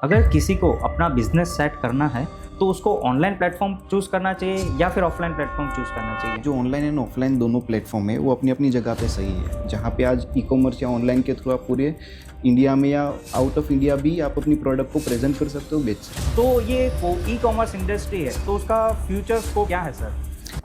अगर किसी को अपना बिजनेस सेट करना है तो उसको ऑनलाइन प्लेटफॉर्म चूज करना चाहिए या फिर ऑफलाइन प्लेटफॉर्म चूज करना चाहिए। जो ऑनलाइन एंड ऑफलाइन दोनों प्लेटफॉर्म है वो अपनी अपनी जगह पे सही है। जहाँ पे आज ई कॉमर्स या ऑनलाइन के थ्रू आप पूरे इंडिया में या आउट ऑफ इंडिया भी आप अपनी प्रोडक्ट को प्रेजेंट कर सकते हो, बेच सकते हो। तो ये ई कॉमर्स इंडस्ट्री है तो उसका फ्यूचर स्कोप क्या है सर?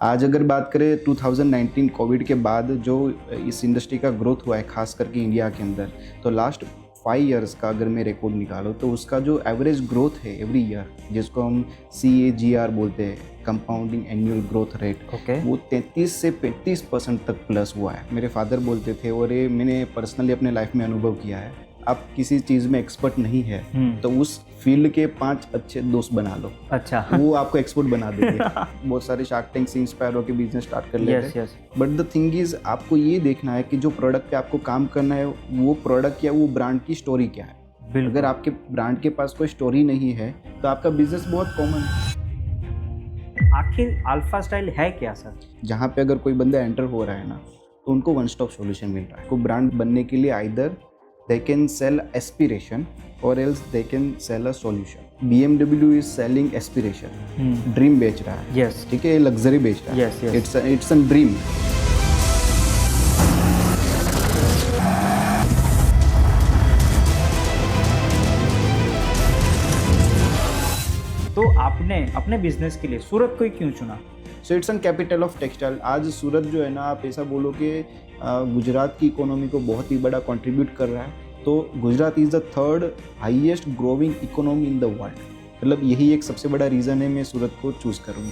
आज अगर बात करें 2019 कोविड के बाद जो इस इंडस्ट्री का ग्रोथ हुआ है खास करके इंडिया के अंदर, तो लास्ट 5 इयर्स का अगर मैं रिकॉर्ड निकालो तो उसका जो एवरेज ग्रोथ है एवरी ईयर, जिसको हम CAGR बोलते हैं, कंपाउंडिंग एनुअल ग्रोथ रेट, वो 33 से 35% तक प्लस हुआ है। मेरे फादर बोलते थे और ये मैंने पर्सनली अपने लाइफ में अनुभव किया है। आप किसी चीज़ में एक्सपर्ट नहीं है तो उस फील्ड के 5 अच्छे दोस्त बना लो, अच्छा वो आपको एक्सपर्ट बना देंगे। बहुत सारे शार्क टैंक से इंस्पायर होकर बिजनेस स्टार्ट कर लेते हैं। बट द थिंग इज, आपको ये देखना है कि जो प्रोडक्ट पे आपको काम करना है वो प्रोडक्ट या वो ब्रांड की स्टोरी क्या है। अगर आपके ब्रांड के पास कोई स्टोरी नहीं है तो आपका बिजनेस बहुत कॉमन है। आखिर अल्फा स्टाइल है क्या सर? जहाँ पे अगर कोई बंदा एंटर हो रहा है ना, तो उनको वन स्टॉप सॉल्यूशन मिल रहा है। को ब्रांड बनने के लिए either they can sell aspiration or else they can sell a solution. BMW is selling aspiration, dream बेच रहा है। Yes. ठीक है, लग्जरी बेच रहा है। Yes, yes. It's a dream. तो आपने अपने बिजनेस के लिए सूरत को ही क्यों चुना? So it's an capital of textile. आज सूरत जो है ना, आप ऐसा बोलो कि गुजरात की इकोनॉमी को बहुत ही बड़ा कंट्रीब्यूट कर रहा है। तो Gujarat is the 3rd highest growing economy in the world. मतलब यही एक सबसे बड़ा रीज़न है मैं सूरत को चूज़ करूँगा।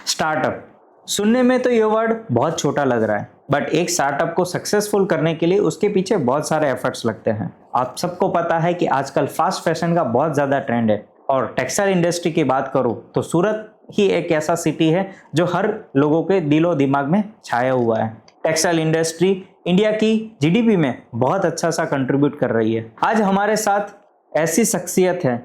स्टार्टअप सुनने में तो ये वर्ड बहुत छोटा लग रहा है, बट एक स्टार्टअप को सक्सेसफुल करने के लिए उसके पीछे बहुत सारे एफर्ट्स लगते हैं। आप सबको पता है कि आजकल फास्ट फैशन का बहुत ज़्यादा ट्रेंड है, और टेक्सटाइल इंडस्ट्री की बात करूँ तो सूरत ही एक ऐसा सिटी है जो हर लोगों के दिलो दिमाग में छाया हुआ है। टेक्सटाइल इंडस्ट्री इंडिया की GDP में बहुत अच्छा सा कंट्रीब्यूट कर रही है। आज हमारे साथ ऐसी शख्सियत है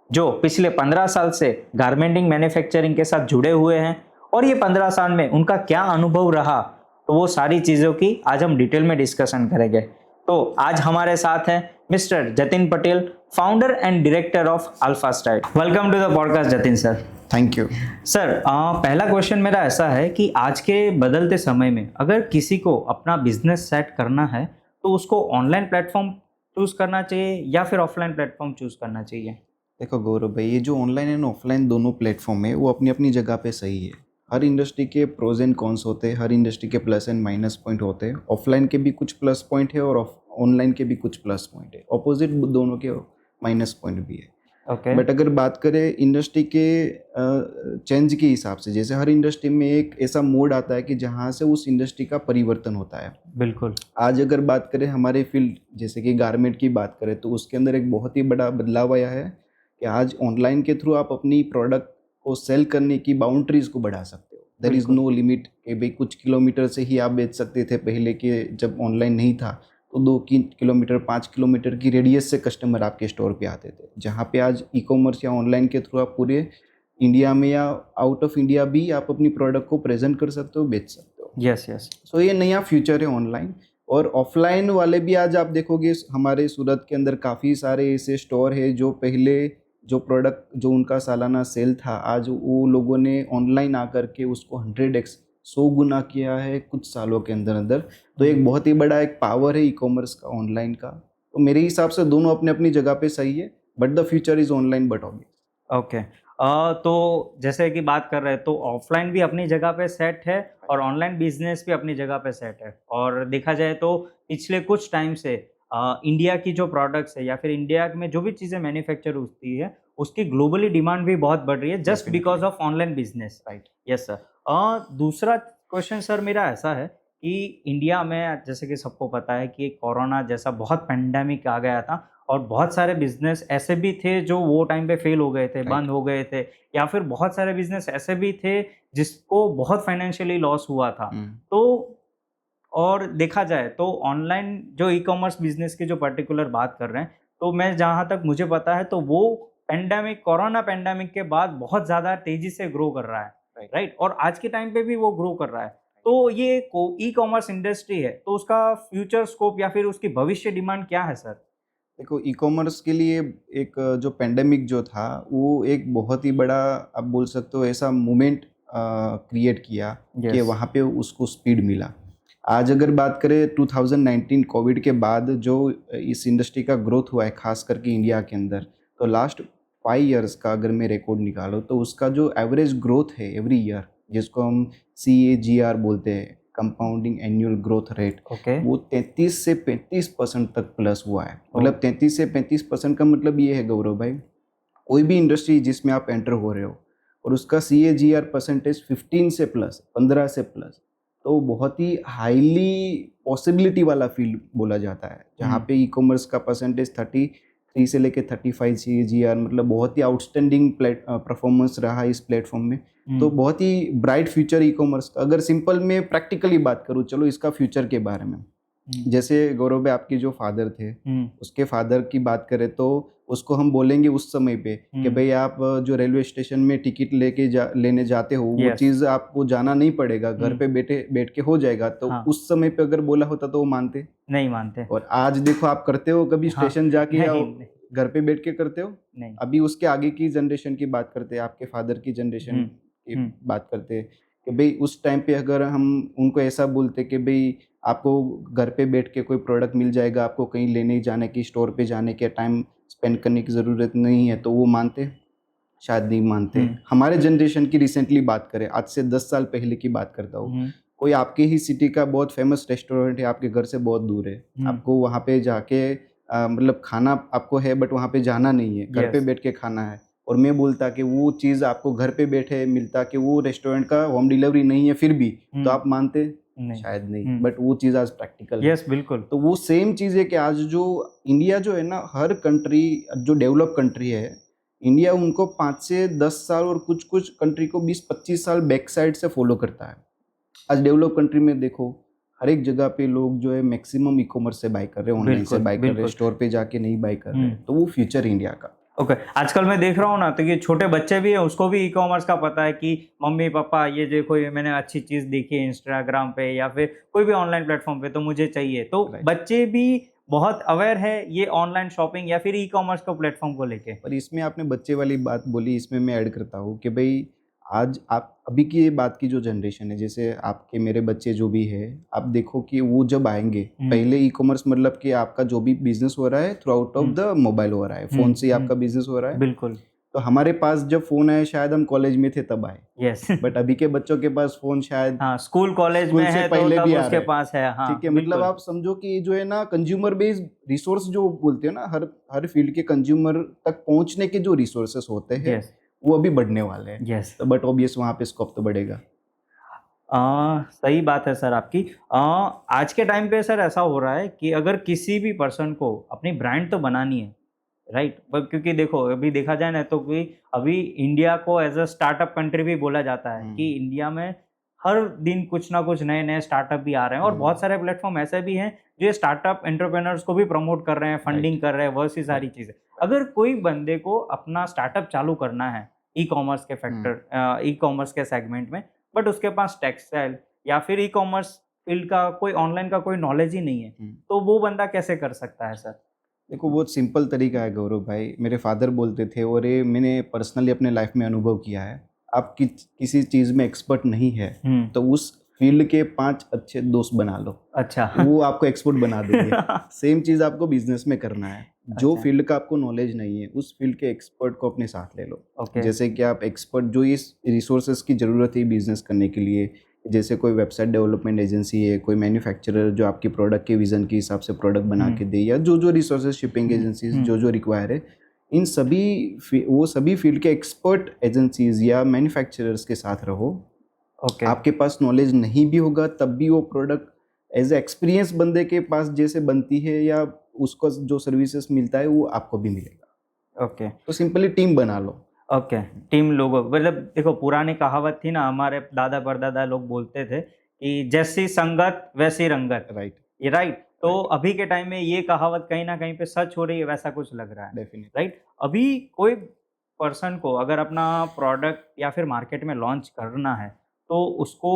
जो पिछले 15 साल से गारमेंटिंग मैन्युफैक्चरिंग के साथ जुड़े हुए हैं, और ये 15 साल में उनका क्या अनुभव रहा, तो वो सारी चीज़ों की आज हम डिटेल में डिस्कशन करेंगे। तो आज हमारे साथ हैं mister Jatin Patel, founder and director of Alpha Style. Welcome to the podcast Jatin sir. Thank you sir. पहला क्वेश्चन मेरा ऐसा है कि आज के बदलते समय में अगर किसी को अपना बिजनेस सेट करना है तो उसको ऑनलाइन प्लेटफॉर्म चूज करना चाहिए या फिर ऑफलाइन प्लेटफॉर्म चूज करना चाहिए? देखो गौरव भाई, ये जो ऑनलाइन एंड ऑफलाइन दोनों प्लेटफॉर्म है वो अपनी अपनी जगह पे सही है। हर इंडस्ट्री के प्रोज एंड कॉन्स होते हैं, हर इंडस्ट्री के प्लस एंड माइनस पॉइंट होते हैं। ऑफलाइन के भी कुछ प्लस पॉइंट है और ऑनलाइन के भी कुछ प्लस पॉइंट है। ऑपोजिट दोनों के माइनस पॉइंट भी है। बट अगर बात करें इंडस्ट्री के चेंज के हिसाब से, जैसे हर इंडस्ट्री में एक ऐसा मोड आता है कि जहाँ से उस इंडस्ट्री का परिवर्तन होता है। बिल्कुल। आज अगर बात करें हमारे फील्ड, जैसे कि गारमेंट की बात करें, तो उसके अंदर एक बहुत ही बड़ा बदलाव आया है कि आज ऑनलाइन के थ्रू आप अपनी प्रोडक्ट को सेल करने की बाउंड्रीज को बढ़ा सकते हो। देयर इज़ नो लिमिट कि भाई कुछ किलोमीटर से ही आप बेच सकते थे पहले के, जब ऑनलाइन नहीं था तो 2 किलोमीटर 5 किलोमीटर की रेडियस से कस्टमर आपके स्टोर पे आते थे। जहाँ पे आज ई कॉमर्स या ऑनलाइन के थ्रू आप पूरे इंडिया में या आउट ऑफ इंडिया भी आप अपनी प्रोडक्ट को प्रेजेंट कर सकते हो, बेच सकते हो। Yes yes. सो ये नया फ्यूचर है ऑनलाइन। और ऑफलाइन वाले भी आज आप देखोगे हमारे सूरत के अंदर काफ़ी सारे ऐसे स्टोर है जो पहले जो प्रोडक्ट जो उनका सालाना सेल था, आज वो लोगों ने ऑनलाइन आकर के उसको 100x 100 गुना किया है कुछ सालों के अंदर अंदर। तो एक बहुत ही बड़ा एक पावर है ई कॉमर्स का, ऑनलाइन का। तो मेरे हिसाब से दोनों अपने अपनी जगह पे सही है, but the future is online but obvious. Okay. तो जैसे कि बात कर रहे हैं तो ऑफलाइन भी अपनी जगह पे सेट है और ऑनलाइन बिजनेस भी अपनी जगह पे सेट है। और देखा जाए तो पिछले कुछ टाइम से इंडिया की जो प्रोडक्ट्स है या फिर इंडिया में जो भी चीज़ें मैन्युफैक्चर होती है उसकी ग्लोबली डिमांड भी बहुत बढ़ रही है just because of online business, right? Yes sir. दूसरा क्वेश्चन सर मेरा ऐसा है कि इंडिया में जैसे कि सबको पता है कि कोरोना जैसा बहुत पेंडेमिक आ गया था, और बहुत सारे बिजनेस ऐसे भी थे जो वो टाइम पे फेल हो गए थे, बंद हो गए थे, या फिर बहुत सारे बिजनेस ऐसे भी थे जिसको बहुत फाइनेंशियली लॉस हुआ था। तो और देखा जाए तो ऑनलाइन जो ई कॉमर्स बिजनेस की जो पर्टिकुलर बात कर रहे हैं, तो मैं जहाँ तक मुझे पता है तो वो कोरोना पेंडेमिक के बाद बहुत ज़्यादा तेजी से ग्रो कर रहा है, राइट? और आज के टाइम पे भी वो ग्रो कर रहा है। तो ये ई कॉमर्स इंडस्ट्री है तो उसका फ्यूचर स्कोप या फिर उसकी भविष्य डिमांड क्या है सर? देखो ई कॉमर्स के लिए एक जो पेंडेमिक जो था वो एक बहुत ही बड़ा, आप बोल सकते हो ऐसा मोमेंट क्रिएट किया कि यस। वहाँ पे उसको स्पीड मिला। आज अगर बात करें 2019 कोविड के बाद जो इस इंडस्ट्री का ग्रोथ हुआ है खास करके इंडिया के अंदर, तो लास्ट 5 इयर्स का अगर मैं रिकॉर्ड निकालो तो उसका जो एवरेज ग्रोथ है एवरी ईयर, जिसको हम CAGR बोलते हैं, compounding annual growth rate, okay. वो 33 से 35% तक प्लस हुआ है। ओ। मतलब 33 से 35% का मतलब ये है गौरव भाई, कोई भी इंडस्ट्री जिसमें आप एंटर हो रहे हो और उसका CAGR परसेंटेज 15 से प्लस, 15 से प्लस, तो बहुत ही हाईली पॉसिबिलिटी वाला फील्ड बोला जाता है, जहाँ पे ई कॉमर्स का परसेंटेज 33 से लेके 35 CAGR, मतलब बहुत ही आउटस्टैंडिंग परफॉर्मेंस रहा इस प्लेटफॉर्म में। तो बहुत ही ब्राइट फ्यूचर ई कॉमर्स का। अगर सिंपल में प्रैक्टिकली बात करूँ, चलो इसका फ्यूचर के बारे में, जैसे गौरव भाई आपके जो फादर थे, उसके फादर की बात करें तो उसको हम बोलेंगे उस समय पे कि भाई आप जो रेलवे स्टेशन में टिकट लेने जाते हो, वो यस। चीज़ आपको जाना नहीं पड़ेगा, घर पे बैठ के हो जाएगा। तो हाँ। उस समय पे अगर बोला होता तो वो मानते। नहीं मानते। और आज देखो आप करते हो कभी हाँ। स्टेशन जाके, या नहीं, नहीं, घर पे बैठ के करते हो? नहीं। अभी उसके आगे की जनरेशन की बात करते हैं, आपके फादर की जनरेशन की बात करते हैं कि भाई उस टाइम पे अगर हम उनको ऐसा बोलते कि भाई आपको घर पे बैठ के कोई प्रोडक्ट मिल जाएगा, आपको कहीं लेने जाने की, स्टोर पे जाने के टाइम स्पेंड करने की ज़रूरत नहीं है, तो वो मानते? शायद नहीं मानते। हमारे जनरेशन की रिसेंटली बात करें, आज से 10 साल पहले की बात करता हूँ, कोई आपके ही सिटी का बहुत फेमस रेस्टोरेंट है, आपके घर से बहुत दूर है, आपको वहाँ पे जाके मतलब खाना आपको है बट वहाँ पे जाना नहीं है, घर पे यस। बैठ के खाना है, और मैं बोलता कि वो चीज़ आपको घर पे बैठे मिलता, कि वो रेस्टोरेंट का होम डिलीवरी नहीं है फिर भी, तो आप मानते? नहीं। शायद नहीं। बट वो चीज़ आज प्रैक्टिकल है। यस, बिल्कुल। तो वो सेम चीज़ है कि आज जो इंडिया जो है ना, हर कंट्री जो डेवलप कंट्री है, इंडिया उनको 5 से 10 साल और कुछ कंट्री को 20-25 साल बैक साइड से फॉलो करता है। आज डेवलप कंट्री में देखो, हर एक जगह पे लोग जो है मैक्सिमम ई कॉमर्स से बाय कर रहे हैं, ऑनलाइन से बिल्कुल, बाय कर रहे हैं, बिल्कुल। स्टोर पे जाके नहीं बाय कर रहे हैं। तो वो फ्यूचर इंडिया का। ओके। आजकल मैं देख रहा हूँ ना, तो ये छोटे बच्चे भी हैं, उसको भी ई-कॉमर्स का पता है कि मम्मी पापा ये देखो, ये मैंने अच्छी चीज़ देखी है इंस्टाग्राम पे या फिर कोई भी ऑनलाइन प्लेटफ़ॉर्म पे, तो मुझे चाहिए। तो राइट। बच्चे भी बहुत अवेयर है ये ऑनलाइन शॉपिंग या फिर ई-कॉमर्स का प्लेटफ़ॉर्म को लेके। पर इसमें आपने बच्चे वाली बात बोली, इसमें मैं ऐड करता हूँ कि भाई आज आप अभी की ये बात की जो जनरेशन है, जैसे आपके मेरे बच्चे जो भी है, आप देखो कि वो जब आएंगे, पहले ई कॉमर्स मतलब कि आपका जो भी बिजनेस हो रहा है through out of the mobile हो रहा है, फोन से ही आपका बिजनेस हो रहा है। बिल्कुल। तो हमारे पास जब फोन आए, शायद हम कॉलेज में थे तब आए, यस। बट अभी के बच्चों के पास फोन शायद हाँ, स्कूल कॉलेज स्कूल में से है तो पहले तब भी आ उसके रहे हैं। पास है। हाँ, ठीक है, मतलब बिल्कुल। आप समझो कि ये जो है ना, कंज्यूमर बेस्ड रिसोर्स जो बोलते हैं ना, हर हर फील्ड के कंज्यूमर तक पहुंचने के जो रिसोर्सेस होते हैं, यस, वो अभी बढ़ने वाले हैं। यस। तो बट ऑब्वियस वहाँ पे स्कोप तो बढ़ेगा। सही बात है सर आपकी। आज के टाइम पे सर ऐसा हो रहा है कि अगर किसी भी पर्सन को अपनी ब्रांड तो बनानी है, राइट? पर क्योंकि देखो, अभी देखा जाए ना, तो कि अभी इंडिया को एज़ अ स्टार्टअप कंट्री भी बोला जाता है कि इंडिया में हर दिन कुछ ना कुछ नए-नए स्टार्टअप भी आ रहे हैं और बहुत सारे प्लेटफ़ॉर्म ऐसे भी हैं जो ये स्टार्टअप एंटरप्रेन्योर्स को भी प्रमोट कर रहे हैं, फंडिंग राइट। कर रहे हैं, बहुत सी सारी चीज़ें। अगर कोई बंदे को अपना स्टार्टअप चालू करना है ई-कॉमर्स के सेगमेंट में, बट उसके पास टेक्सटाइल या फिर ई-कॉमर्स फील्ड का कोई ऑनलाइन का कोई नॉलेज ही नहीं है, तो वो बंदा कैसे कर सकता है सर? देखो बहुत सिंपल तरीका है गौरव भाई, मेरे फादर बोलते थे और ये मैंने पर्सनली अपने लाइफ में अनुभव किया है। आप किसी चीज़ में एक्सपर्ट नहीं है, तो उस फील्ड के 5 अच्छे दोस्त बना लो, अच्छा। वो आपको एक्सपर्ट बना देंगे। सेम चीज़ आपको बिजनेस में करना है। जो अच्छा। फील्ड का आपको नॉलेज नहीं है, उस फील्ड के एक्सपर्ट को अपने साथ ले लो। ओके। जैसे कि आप एक्सपर्ट जो इस रिसोर्सेज की ज़रूरत है बिजनेस करने के लिए, जैसे कोई वेबसाइट डेवलपमेंट एजेंसी है, कोई मैन्युफैक्चरर जो आपकी प्रोडक्ट के विज़न के हिसाब से प्रोडक्ट बना के दे, या जो जो रिसोर्सेज, शिपिंग एजेंसीज जो जो रिक्वायर है, इन सभी वो सभी फील्ड के एक्सपर्ट एजेंसीज या मैन्युफैक्चरर्स के साथ रहो। ओके। आपके पास नॉलेज नहीं भी होगा तब भी वो प्रोडक्ट एज ए एक्सपीरियंस बंदे के पास जैसे बनती है, या उसको जो सर्विसेज मिलता है वो आपको भी मिलेगा। ओके। तो सिंपली टीम बना लो। ओके। टीम लोगो मतलब देखो, पुरानी कहावत थी ना, हमारे दादा परदादा लोग बोलते थे कि जैसी संगत वैसी रंगत। राइट। ये राइट? तो राइट। अभी के टाइम में ये कहावत कहीं न कहीं पे सच हो रही है, वैसा कुछ लग रहा है, डेफिनेटली। राइट? अभी कोई पर्सन को अगर अपना प्रोडक्ट या फिर मार्केट में लॉन्च करना है, तो उसको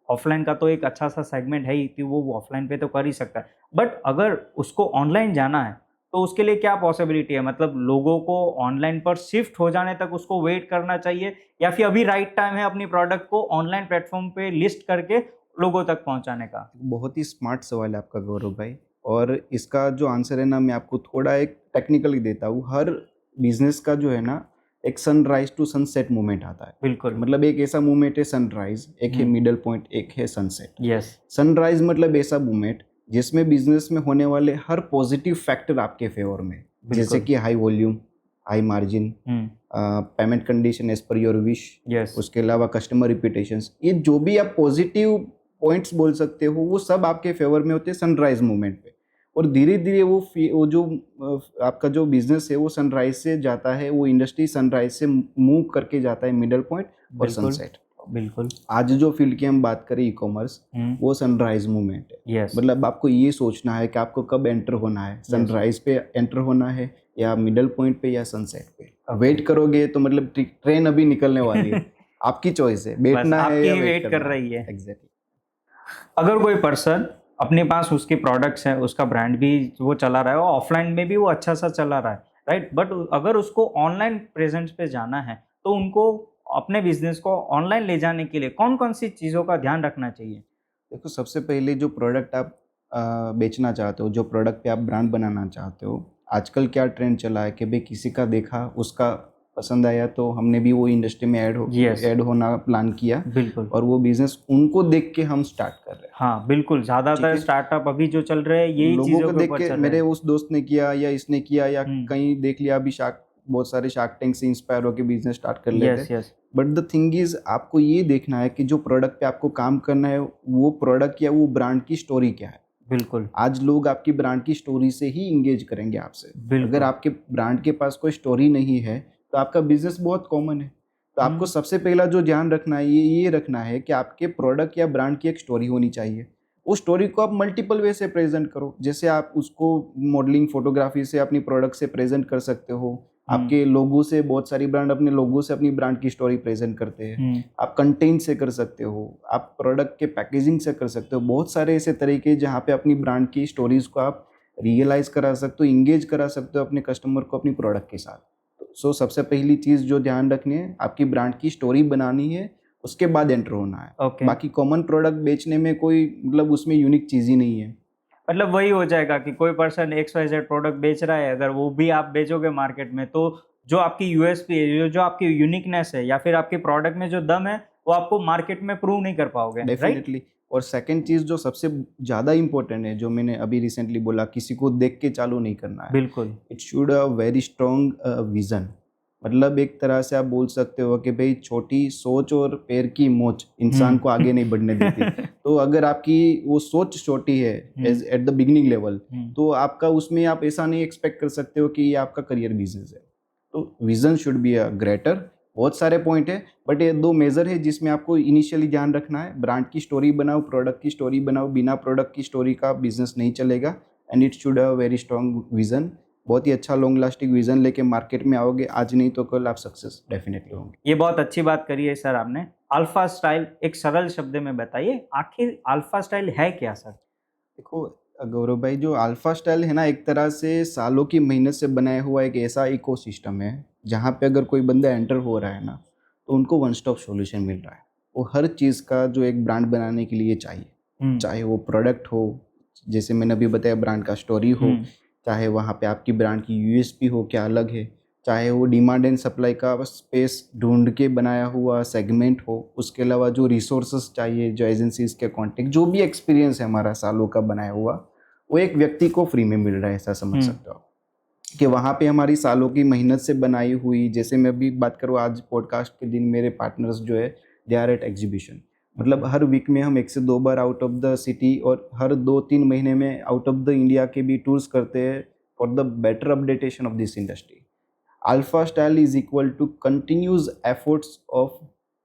ऑफ़लाइन का तो एक अच्छा-सा सेगमेंट है ही कि वो ऑफ़लाइन पे तो कर ही सकता है। बट अगर उसको ऑनलाइन जाना है, तो उसके लिए क्या पॉसिबिलिटी है? मतलब लोगों को ऑनलाइन पर शिफ्ट हो जाने तक उसको वेट करना चाहिए या फिर अभी राइट टाइम है अपनी प्रोडक्ट को ऑनलाइन प्लेटफ़ॉर्म पे लिस्ट करके लोगों तक पहुँचाने का? बहुत ही स्मार्ट सवाल है आपका गौरव भाई। और इसका जो आंसर है ना, मैं आपको थोड़ा एक टेक्निकली देता हूँ। हर बिजनेस का जो है ना, एक सनराइज टू सनसेट मोमेंट आता है। बिल्कुल। मतलब एक ऐसा मोमेंट है सनराइज, एक है हुँ। मिडल पॉइंट, एक है सनसेट। यस। सनराइज मतलब ऐसा मोमेंट जिसमें बिजनेस में होने वाले हर पॉजिटिव फैक्टर आपके फेवर में है। जैसे बिल्कुल। कि हाई वॉल्यूम, हाई मार्जिन, हुँ। Payment condition as per your wish, yes. उसके अलावा कस्टमर रिपीटेशंस, ये जो भी आप पॉजिटिव पॉइंट्स बोल सकते हो वो सब आपके फेवर में होते हैं सनराइज मोमेंट पे। और धीरे धीरे वो जो आपका जो बिजनेस है वो सनराइज से जाता है, वो इंडस्ट्री सनराइज से मूव करके जाता है मिडल पॉइंट और बिल्कुल। सनसेट। बिल्कुल। आज जो फील्ड की हम बात करें, ई कॉमर्स, हुँ। वो सनराइज मूवमेंट है। यस। मतलब आपको ये सोचना है कि आपको कब एंटर होना है, यस। सनराइज पे एंटर होना है या मिडल पॉइंट पे या सनसेट पे। ओके। वेट करोगे तो मतलब ट्रेन अभी निकलने वाली है। आपकी चॉइस है, बस बैठना है आपकी या ही वेट वेट कर करना है। रही है। एग्जैक्टली। अगर कोई पर्सन अपने पास उसके प्रोडक्ट्स हैं, उसका ब्रांड भी वो चला रहा है और ऑफलाइन में भी वो अच्छा-सा चला रहा है, राइट? बट अगर उसको ऑनलाइन प्रेज़ेंस पे जाना है, तो उनको अपने बिज़नेस को ऑनलाइन ले जाने के लिए कौन-कौन सी चीज़ों का ध्यान रखना चाहिए? देखो, सबसे पहले जो प्रोडक्ट आप बेचना चाहते हो, जो प्रोडक्ट पे आप ब्रांड बनाना चाहते हो, आजकल क्या ट्रेंड चला है कि भाई किसी का देखा, उसका पसंद आया तो हमने भी वो इंडस्ट्री में यस, ऐड होना प्लान किया बिल्कुल। और वो बिज़नेस उनको देख के हम स्टार्ट कर रहे हैं। हाँ, बिल्कुल, ठीक ज़्यादातर है? स्टार्टअप अभी जो चल रहे हैं, यही लोगों चीज़ों को के देख ऊपर के चल रहे मेरे हैं। उस दोस्त ने किया या इसने किया या हुँ। कहीं देख लिया, अभी शार्क बहुत सारे शार्क टैंक से इंस्पायर होके बिज़नेस स्टार्ट कर लेते यस, हैं। Yes, but the thing is, आपको ये देखना है कि जो प्रोडक्ट पे आपको काम करना है, वो प्रोडक्ट या वो ब्रांड की स्टोरी क्या है? बिल्कुल, आज लोग आपकी ब्रांड की स्टोरी से ही एंगेज करेंगे आपसे। अगर बिल्कुल। आपके ब्रांड के पास कोई स्टोरी नहीं है, तो आपका बिज़नेस बहुत कॉमन है। तो आपको हुँ, सबसे पहला जो ध्यान रखना है, ये रखना है कि आपके प्रोडक्ट या ब्रांड की एक स्टोरी होनी चाहिए। उस स्टोरी को आप मल्टीपल वे से प्रेज़ेंट करो। जैसे आप उसको मॉडलिंग, फ़ोटोग्राफ़ी से अपनी प्रोडक्ट से प्रेज़ेंट कर सकते हो। हुँ, आपके लोगो से बहुत सारी ब्रांड अपने लोगो से अपनी ब्रांड की स्टोरी प्रेज़ेंट करते हैं। हुँ। आप कंटेंट से कर सकते हो, आप प्रोडक्ट के पैकेजिंग से कर सकते हो। बहुत सारे ऐसे तरीके जहाँ पे अपनी ब्रांड की स्टोरीज़ को आप रियलाइज़ करा सकते हो, एंगेज करा सकते हो अपने कस्टमर को अपनी प्रोडक्ट के साथ। सो सबसे पहली चीज़ जो ध्यान रखनी है, आपकी ब्रांड की स्टोरी बनानी है, उसके बाद एंटर होना है। ओके। बाकी कॉमन प्रोडक्ट बेचने में कोई मतलब उसमें यूनिक चीज़ ही नहीं है। मतलब वही हो जाएगा कि कोई पर्सन XYZ प्रोडक्ट बेच रहा है, अगर वो भी आप बेचोगे मार्केट में, तो जो आपकी यूएसपी है, जो जो आपकी यूनिकनेस है या फिर आपके प्रोडक्ट में जो दम है, वो आपको मार्केट में प्रूव नहीं कर पाओगे, राइट? डेफ़िनेटली। और सेकंड चीज़ जो सबसे ज़्यादा इम्पोर्टेंट है, जो मैंने अभी रिसेंटली बोला, किसी को देख के चालू नहीं करना है। बिल्कुल। It should a very strong vision. मतलब एक तरह से आप बोल सकते हो कि भई छोटी सोच और पैर की मोच इंसान को हुँ। आगे नहीं बढ़ने देती। तो अगर आपकी वो सोच छोटी है hmm, as at the beginning level, hmm. तो आपका उसमें आप ऐसा नहीं एक्सपेक्ट कर सकते हो कि ये आपका करियर बिज़नेस है। तो vision should be a greater. बहुत सारे पॉइंट है, बट ये 2 मेजर है जिसमें आपको इनिशियली ध्यान रखना है। ब्रांड की स्टोरी बनाओ, प्रोडक्ट की स्टोरी बनाओ। बिना प्रोडक्ट की स्टोरी का बिज़नेस नहीं चलेगा and it should have very strong vision. बहुत ही अच्छा लॉन्ग लास्टिंग विज़न लेके मार्केट में आओगे, आज नहीं तो कल आप सक्सेस डेफिनिटली होंगे। ये बहुत अच्छी बात करी है सर आपने। अल्फ़ा स्टाइल एक सरल शब्द में बताइए, आखिर अल्फ़ा स्टाइल है क्या सर? देखो गौरव भाई, जो अल्फा स्टाइल है ना, एक तरह से सालों की मेहनत से बनाया हुआ एक ऐसा इकोसिस्टम है, जहाँ पे अगर कोई बंदा एंटर हो रहा है ना, तो उनको वन स्टॉप सॉल्यूशन मिल रहा है। वो हर चीज़ का जो एक ब्रांड बनाने के लिए चाहिए, हुँ, चाहे वो प्रोडक्ट हो, जैसे मैंने अभी बताया ब्रांड का स्टोरी हो, हुँ, चाहे वहाँ पे आपकी ब्रांड की यूएसपी हो, क्या अलग है, चाहे वो डिमांड एंड सप्लाई का स्पेस ढूँढ के बनाया हुआ सेगमेंट हो, उसके अलावा जो रिसोर्सेज़ चाहिए, जो एजेंसीज़ के कॉन्टैक्ट, जो भी एक्सपीरियंस है हमारा सालों का बनाया हुआ, वो एक व्यक्ति को फ्री में मिल रहा है, ऐसा समझ हुँ। सकते हो आप। कि वहाँ पे हमारी सालों की मेहनत से बनाई हुई, जैसे मैं अभी बात करूँ, आज पॉडकास्ट के दिन मेरे पार्टनर्स जो है, दे आर एट एग्जीबिशन। मतलब ओके, हर वीक में हम 1 से 2 बार आउट ऑफ द सिटी और हर 2-3 महीने में आउट ऑफ द इंडिया के भी टूर्स करते हैं for the better updatation of this industry. Alpha Style is equal to continuous efforts of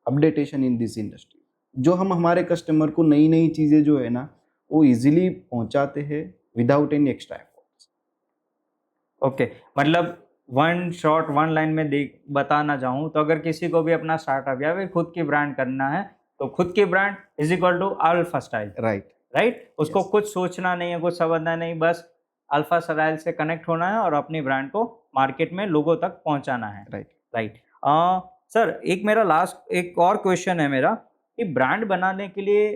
updatation in this industry. जो हम हमारे कस्टमर को नई नई चीज़ें जो है ना, वो इजीली पहुंचाते हैं without any extra efforts. Okay. मतलब वन शॉट, वन लाइन में देख बताना चाहूँ, तो अगर किसी को भी अपना स्टार्टअप या फिर खुद की ब्रांड करना है, तो खुद की brand is equal to Alpha Style, right. Right? उसको यस। कुछ सोचना नहीं है, कुछ समझना नहीं, बस अल्फा सराइल से कनेक्ट होना है और अपनी ब्रांड को मार्केट में लोगों तक पहुंचाना है। राइट। राइट। सर एक मेरा लास्ट एक और क्वेश्चन है मेरा कि ब्रांड बनाने के लिए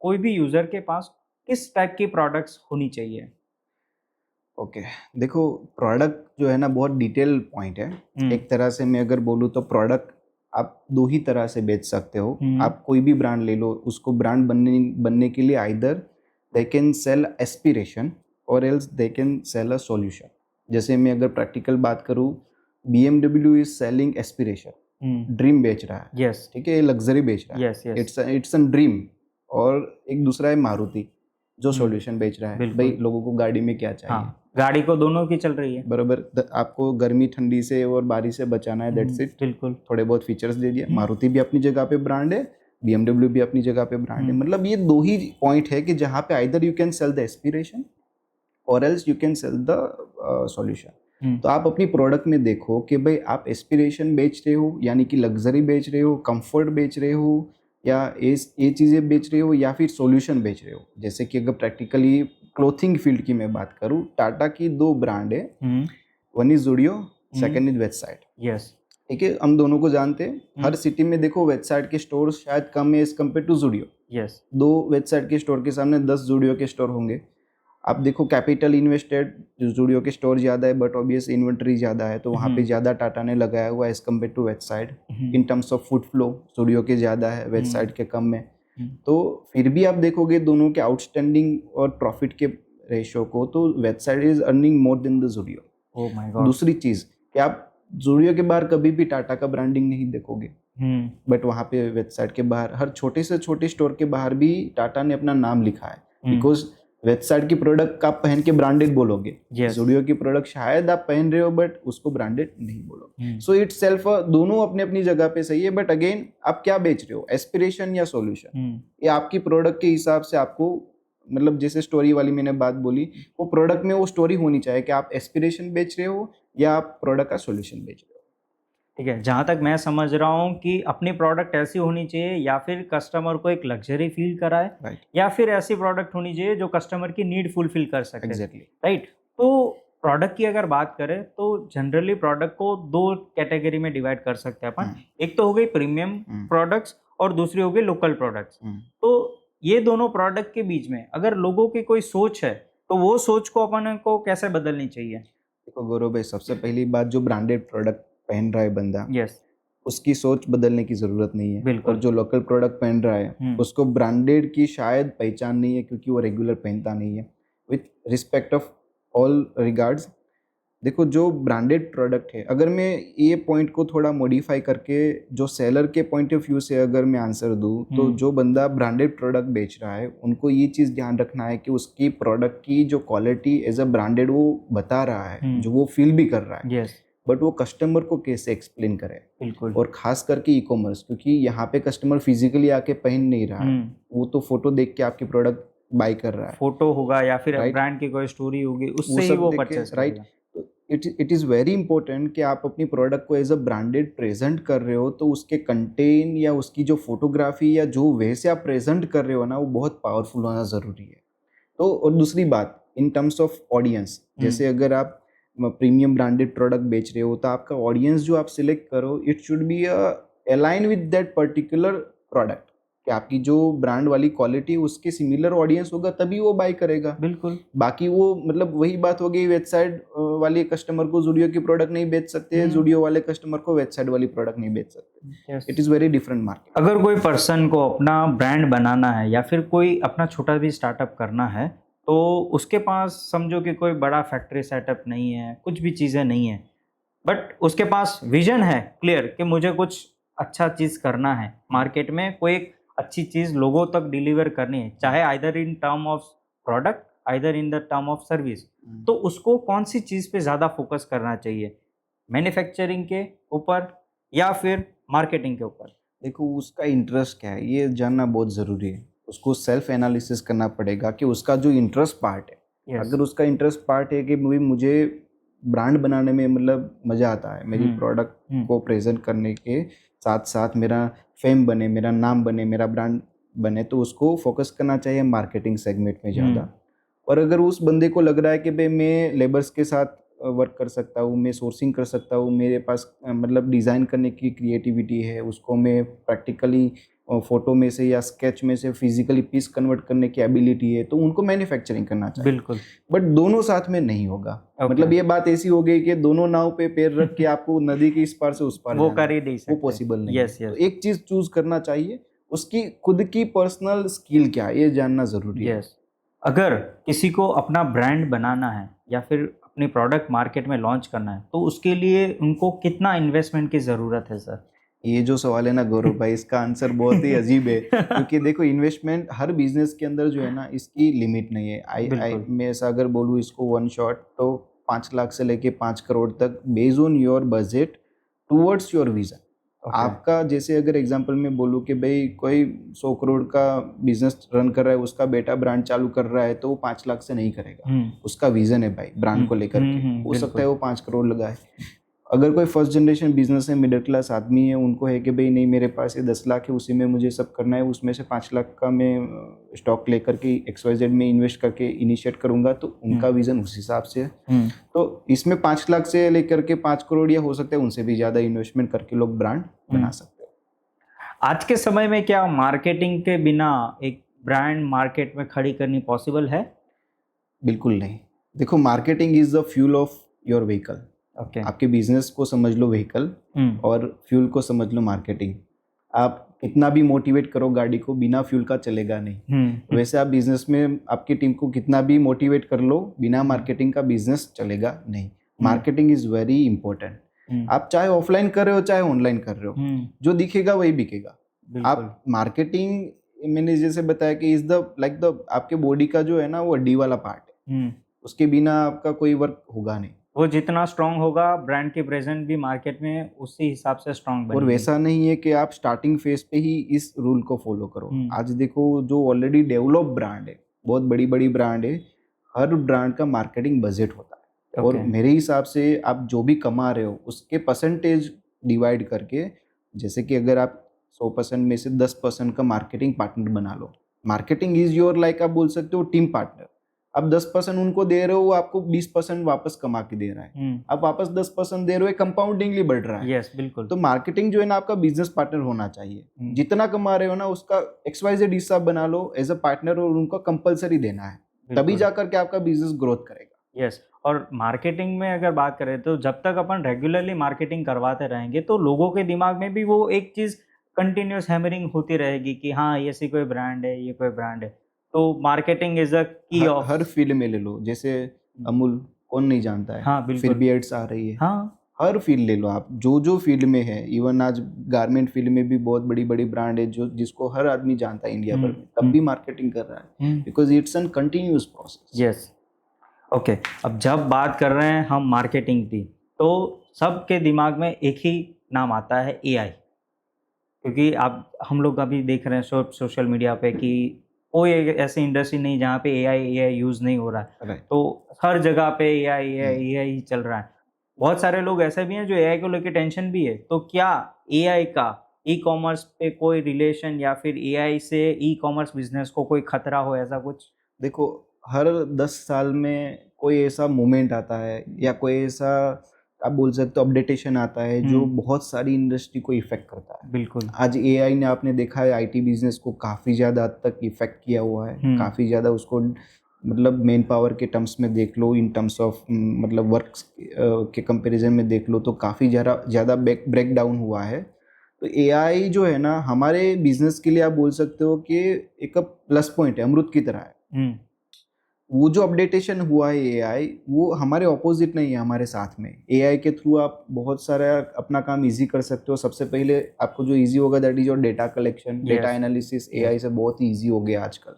कोई भी यूजर के पास किस टाइप की प्रोडक्ट्स होनी चाहिए? ओके, देखो प्रोडक्ट जो है ना बहुत डिटेल पॉइंट है। एक तरह से मैं अगर बोलूँ तो प्रोडक्ट आप दो ही तरह से बेच सकते हो। आप कोई भी ब्रांड ले लो, उसको ब्रांड बनने के लिए either they can sell aspiration or else they can sell a solution. जैसे मैं अगर प्रैक्टिकल बात करूँ, BMW is selling aspiration, dream बेच रहा है। यस। ठीक है, ये लग्जरी बेच रहा है। Yes yes. It's an dream. और एक दूसरा है मारुति जो सॉल्यूशन बेच रहा है। बिल्कुल। भाई लोगों को गाड़ी में क्या चाहिए, हाँ, गाड़ी को दोनों की चल रही है। बराबर। आपको गर्मी ठंडी से और बारिश से बचाना है, दैट्स इट। बिल्कुल। थोड़े बहुत फीचर्स दे दिए। मारुति भी अपनी जगह पे ब्रांड है, BMW भी अपनी जगह पे ब्रांड है। मतलब ये दो ही पॉइंट है कि जहाँ पे either you can sell the aspiration or else you can sell the solution. तो आप अपनी प्रोडक्ट में देखो कि भाई आप एस्पिरेशन बेच रहे हो यानी कि लग्जरी बेच रहे हो, कंफर्ट बेच रहे हो, या ये चीज़ें बेच रहे हो, या फिर सॉल्यूशन बेच रहे हो। जैसे कि अगर प्रैक्टिकली क्लोथिंग फील्ड की मैं बात करूँ, टाटा की दो ब्रांड है, one is Zudio, second is website. Yes. ठीक है, हम दोनों को जानते हैं। हर सिटी में देखो वेबसाइट के स्टोर शायद कम है as compare to Zudio. Yes. 2 website के स्टोर के सामने 10 जूडियो के स्टोर होंगे। आप देखो कैपिटल इन्वेस्टेड, जूडियो के स्टोर ज़्यादा है बट ऑब्वियस इन्वेंट्री ज़्यादा है, तो वहाँ पे ज़्यादा टाटा ने लगाया हुआ है as compare to website. In terms of foot flow Zudio के ज़्यादा है, वेबसाइट के कम है। तो फिर भी आप देखोगे दोनों के आउटस्टैंडिंग और प्रॉफिट के रेशियो को, तो website is earning more than the Zudio. Oh my God. दूसरी चीज़ कि आप जूडियो के बाहर कभी भी टाटा का ब्रांडिंग नहीं देखोगे, बट वहाँ पे वेबसाइट के बाहर हर छोटे से छोटे स्टोर के बाहर भी टाटा ने अपना नाम लिखा है। बिकॉज वेबसाइट की प्रोडक्ट आप पहन के ब्रांडेड बोलोगे, जूडियो की प्रोडक्ट शायद आप पहन रहे हो बट उसको ब्रांडेड नहीं बोलोगे। सो इट सेल्फ दोनों अपनी अपनी जगह पे सही है, बट अगेन आप क्या बेच रहे हो, एस्पिरेशन या सॉल्यूशन, ये आपकी प्रोडक्ट के हिसाब से आपको, मतलब जैसे स्टोरी वाली मैंने बात बोली, वो प्रोडक्ट में वो स्टोरी होनी चाहिए कि आप एस्पिरेशन बेच रहे हो या आप प्रोडक्ट का सॉल्यूशन बेच रहे हो। ठीक है, जहाँ तक मैं समझ रहा हूँ कि अपनी प्रोडक्ट ऐसी होनी चाहिए या फिर कस्टमर को एक लग्जरी फील कराए, राइट, या फिर ऐसी प्रोडक्ट होनी चाहिए जो कस्टमर की नीड फुलफिल कर सके। एग्जैक्टली। राइट। तो प्रोडक्ट की अगर बात करें तो जनरली प्रोडक्ट को दो कैटेगरी में डिवाइड कर सकते हैं अपन। एक तो हो गई प्रीमियम प्रोडक्ट्स और दूसरी हो गई लोकल प्रोडक्ट्स। तो ये दोनों प्रोडक्ट के बीच में अगर लोगों की कोई सोच है तो वो सोच को अपन को कैसे बदलनी चाहिए? देखो गौरव भाई, सबसे पहली बात, जो ब्रांडेड प्रोडक्ट पहन रहा है बंदा, यस, उसकी सोच बदलने की ज़रूरत नहीं है। बिल्कुल। और जो लोकल प्रोडक्ट पहन रहा है उसको ब्रांडेड की शायद पहचान नहीं है क्योंकि वो रेगुलर पहनता नहीं है। With respect of all regards, देखो जो ब्रांडेड प्रोडक्ट है, अगर मैं ये पॉइंट को थोड़ा मॉडिफाई करके जो सेलर के पॉइंट ऑफ व्यू से अगर मैं आंसर दूँ, तो जो बंदा ब्रांडेड प्रोडक्ट बेच रहा है उनको ये चीज़ ध्यान रखना है कि उसकी प्रोडक्ट की जो क्वालिटी एज अ ब्रांडेड वो बता रहा है, जो वो फील भी कर रहा है, यस, बट वो कस्टमर को कैसे एक्सप्लेन करे। बिल्कुल। और खास करके ई कॉमर्स, क्योंकि यहाँ पे कस्टमर फिजिकली आके पहन नहीं रहा है, वो तो फोटो देख के आपकी प्रोडक्ट बाय कर रहा है। फोटो होगा या फिर Right. ब्रांड की कोई स्टोरी होगी, वो उससे ही सब वो देख के, परचेस राइट। करेगा। इट इज़ वेरी इंपॉर्टेंट कि आप अपनी प्रोडक्ट को एज अ ब्रांडेड प्रेजेंट कर रहे हो, तो उसके कंटेंट या उसकी जो फोटोग्राफी या जो वे से आप प्रेजेंट कर रहे हो ना, वो बहुत पावरफुल होना ज़रूरी है। तो और दूसरी बात, इन टर्म्स ऑफ ऑडियंस, जैसे अगर आप प्रीमियम ब्रांडेड प्रोडक्ट बेच रहे हो तो आपका ऑडियंस जो आप सिलेक्ट करो, it should be align with that particular product, कि आपकी जो ब्रांड वाली क्वालिटी उसके सिमिलर ऑडियंस होगा तभी वो बाय करेगा। बिल्कुल। बाकी वो, मतलब वही बात हो गई, वेबसाइट वाले कस्टमर को जूडियो की प्रोडक्ट नहीं बेच सकते, जूडियो वाले कस्टमर को वेबसाइट वाली प्रोडक्ट नहीं बेच सकते। Yes. It is very different market. अगर कोई पर्सन को अपना ब्रांड बनाना है या फिर कोई अपना छोटा भी स्टार्टअप करना है, तो उसके पास समझो कि कोई बड़ा फैक्ट्री सेटअप नहीं है, कुछ भी चीज़ें नहीं है, बट उसके पास विजन है क्लियर कि मुझे कुछ अच्छा चीज़ करना है, मार्केट में कोई एक अच्छी चीज़ लोगों तक डिलीवर करनी है, चाहे either in term of product either in the term of service, तो उसको कौन सी चीज़ पे ज़्यादा फोकस करना चाहिए, मैन्युफैक्चरिंग के ऊपर या फिर मार्केटिंग के ऊपर? देखो उसका इंटरेस्ट क्या है ये जानना बहुत ज़रूरी है। उसको सेल्फ एनालिसिस करना पड़ेगा कि उसका जो इंटरेस्ट पार्ट है, Yes. अगर उसका इंटरेस्ट पार्ट है कि मुझे ब्रांड बनाने में मतलब मज़ा आता है, मेरी प्रोडक्ट को प्रेजेंट करने के साथ साथ मेरा फेम बने, मेरा नाम बने, मेरा ब्रांड बने, तो उसको फोकस करना चाहिए मार्केटिंग सेगमेंट में ज़्यादा। और अगर उस बंदे को लग रहा है कि भाई मैं लेबर्स के साथ वर्क कर सकता हूँ, मैं सोर्सिंग कर सकता हूँ, मेरे पास मतलब डिज़ाइन करने की क्रिएटिविटी है, उसको मैं प्रैक्टिकली फ़ोटो में से या स्केच में से फिज़िकली पीस कन्वर्ट करने की एबिलिटी है, तो उनको मैन्युफैक्चरिंग करना चाहिए। बिल्कुल। बट दोनों साथ में नहीं होगा। ओके। मतलब ये बात ऐसी हो गई कि दोनों नाव पे पैर रख के आपको नदी के इस पार से उस पार वो जाना कर है, ही नहीं वो सकते। पॉसिबल नहीं है। यस, तो यस, एक चीज़ चूज़ करना चाहिए, उसकी खुद की पर्सनल स्किल क्या है, ये जानना ज़रूरी है। यस। अगर किसी को अपना ब्रांड बनाना है या फिर अपनी प्रोडक्ट मार्केट में लॉन्च करना है, तो उसके लिए उनको कितना इन्वेस्टमेंट की ज़रूरत है सर? ये जो सवाल है ना गौरव भाई, इसका आंसर बहुत ही अजीब है, क्योंकि देखो इन्वेस्टमेंट हर बिजनेस के अंदर जो है ना, इसकी लिमिट नहीं है। आई बिल्कुल। मैं ऐसा अगर बोलूँ इसको वन शॉट, तो 5 लाख से लेके 5 करोड़ तक, based on your budget towards your vision. Okay. आपका जैसे अगर एग्जांपल में बोलूँ कि भाई कोई 100 करोड़ का बिजनेस रन कर रहा है, उसका बेटा ब्रांड चालू कर रहा है, तो वो 5 लाख से नहीं करेगा। हुँ। उसका विजन है भाई ब्रांड को लेकर के, हो सकता बिल्कुल। है वो 5 करोड़ लगाए। अगर कोई फर्स्ट जनरेशन बिजनेस है, मिडिल क्लास आदमी है, उनको है कि भाई नहीं मेरे पास ये 10 लाख है, उसी में मुझे सब करना है, उसमें से 5 लाख का मैं स्टॉक लेकर के XYZ में इन्वेस्ट करके इनिशिएट करूंगा, तो उनका विजन उस हिसाब से है। हुँ। तो इसमें 5 लाख से लेकर के 5 करोड़, या हो सकता है उनसे भी ज़्यादा इन्वेस्टमेंट करके लोग ब्रांड बना सकते हैं। आज के समय में क्या मार्केटिंग के बिना एक ब्रांड मार्केट में खड़ी करनी पॉसिबल है? बिल्कुल नहीं। देखो, marketing is the fuel of your vehicle. Okay. आपके बिजनेस को समझ लो व्हीकल, और फ्यूल को समझ लो मार्केटिंग। आप कितना भी मोटिवेट करो गाड़ी को, बिना फ्यूल का चलेगा नहीं। वैसे आप बिजनेस में आपकी टीम को कितना भी मोटिवेट कर लो, बिना मार्केटिंग का बिजनेस चलेगा नहीं। Marketing is very important. आप चाहे ऑफलाइन कर रहे हो चाहे ऑनलाइन कर रहे हो, जो दिखेगा वही बिकेगा। बिल्कुल। आप मार्केटिंग, मैंने जैसे बताया कि इज द लाइक द आपके बॉडी का जो है ना, वो हड्डी वाला पार्ट है। उसके बिना आपका कोई वर्क होगा नहीं। वो जितना स्ट्रांग होगा, ब्रांड की प्रेजेंस भी मार्केट में उसी हिसाब से स्ट्रांग और बनेगी। वैसा नहीं है कि आप स्टार्टिंग फेज पे ही इस रूल को फॉलो करो। आज देखो, जो ऑलरेडी डेवलप ब्रांड है, बहुत बड़ी बड़ी ब्रांड है, हर ब्रांड का मार्केटिंग बजट होता है। और मेरे हिसाब से आप जो भी कमा रहे हो, उसके परसेंटेज डिवाइड करके, जैसे कि अगर आप 100% में से 10% का मार्केटिंग पार्टनर बना लो। मार्केटिंग इज योर, लाइक आप बोल सकते हो, टीम पार्टनर। आप 10% उनको दे रहे हो, वो आपको 20% वापस कमा के दे रहा है। आप वापस 10% दे रहे हो, कंपाउंडिंगली बढ़ रहा है। यस, बिल्कुल। तो मार्केटिंग जो है ना, आपका बिजनेस पार्टनर होना चाहिए। जितना कमा रहे हो ना, उसका XYZ हिस्सा बना लो एज अ पार्टनर, और उनको कंपलसरी देना है, तभी जाकर के आपका बिजनेस ग्रोथ करेगा। यस। और मार्केटिंग में अगर बात करें, तो जब तक अपन रेगुलरली मार्केटिंग करवाते रहेंगे, तो लोगों के दिमाग में भी वो एक चीज़ कंटिन्यूस हैमरिंग होती रहेगी कि हाँ, ये ऐसी कोई ब्रांड है, ये कोई ब्रांड है। तो मार्केटिंग इज़ अ की ऑफ। हर फील्ड में ले लो, जैसे अमूल, कौन नहीं जानता है। हाँ, फिर बिल्कुल। भी एड्स आ रही है। हाँ। हर फील्ड ले लो आप, जो जो फील्ड में है। इवन आज गारमेंट फील्ड में भी बहुत बड़ी बड़ी ब्रांड है, जो जिसको हर आदमी जानता है इंडिया भर में, तब भी मार्केटिंग कर रहा है, because it's an continuous process. Yes. Okay. अब जब बात कर रहे हैं हम मार्केटिंग की, तो सबके दिमाग में एक ही नाम आता है, एआई। क्योंकि आप हम लोग अभी देख रहे हैं सोशल मीडिया पे कि कोई एक ऐसी इंडस्ट्री नहीं जहाँ पे एआई यूज़ नहीं हो रहा है। राइट। तो हर जगह पे एआई ही चल रहा है। बहुत सारे लोग ऐसे भी हैं जो एआई को लेके टेंशन भी है। तो क्या एआई का ई-कॉमर्स पे कोई रिलेशन, या फिर एआई से ई-कॉमर्स बिज़नेस को कोई खतरा हो, ऐसा कुछ? देखो, हर 10 साल में कोई ऐसा मोमेंट आता है, या कोई ऐसा आप बोल सकते हो अपडेटेशन आता है, जो बहुत सारी इंडस्ट्री को इफेक्ट करता है। बिल्कुल। आज एआई ने, आपने देखा है, आईटी बिजनेस को काफ़ी ज़्यादा हद तक इफेक्ट किया हुआ है। काफ़ी ज़्यादा उसको, मतलब मेन पावर के टर्म्स में देख लो, इन टर्म्स ऑफ मतलब वर्क के कंपैरिजन में देख लो, तो काफ़ी ज़्यादा ब्रेक डाउन हुआ है। तो एआई जो है ना, हमारे बिजनेस के लिए आप बोल सकते हो कि एक प्लस पॉइंट है, अमृत की तरह है। वो जो अपडेटेशन हुआ है एआई, वो हमारे ऑपोजिट नहीं है, हमारे साथ में। एआई के थ्रू आप बहुत सारा अपना काम इजी कर सकते हो। सबसे पहले आपको जो इजी होगा, that is your data collection, data analysis. AI से बहुत ही इजी हो गया आजकल।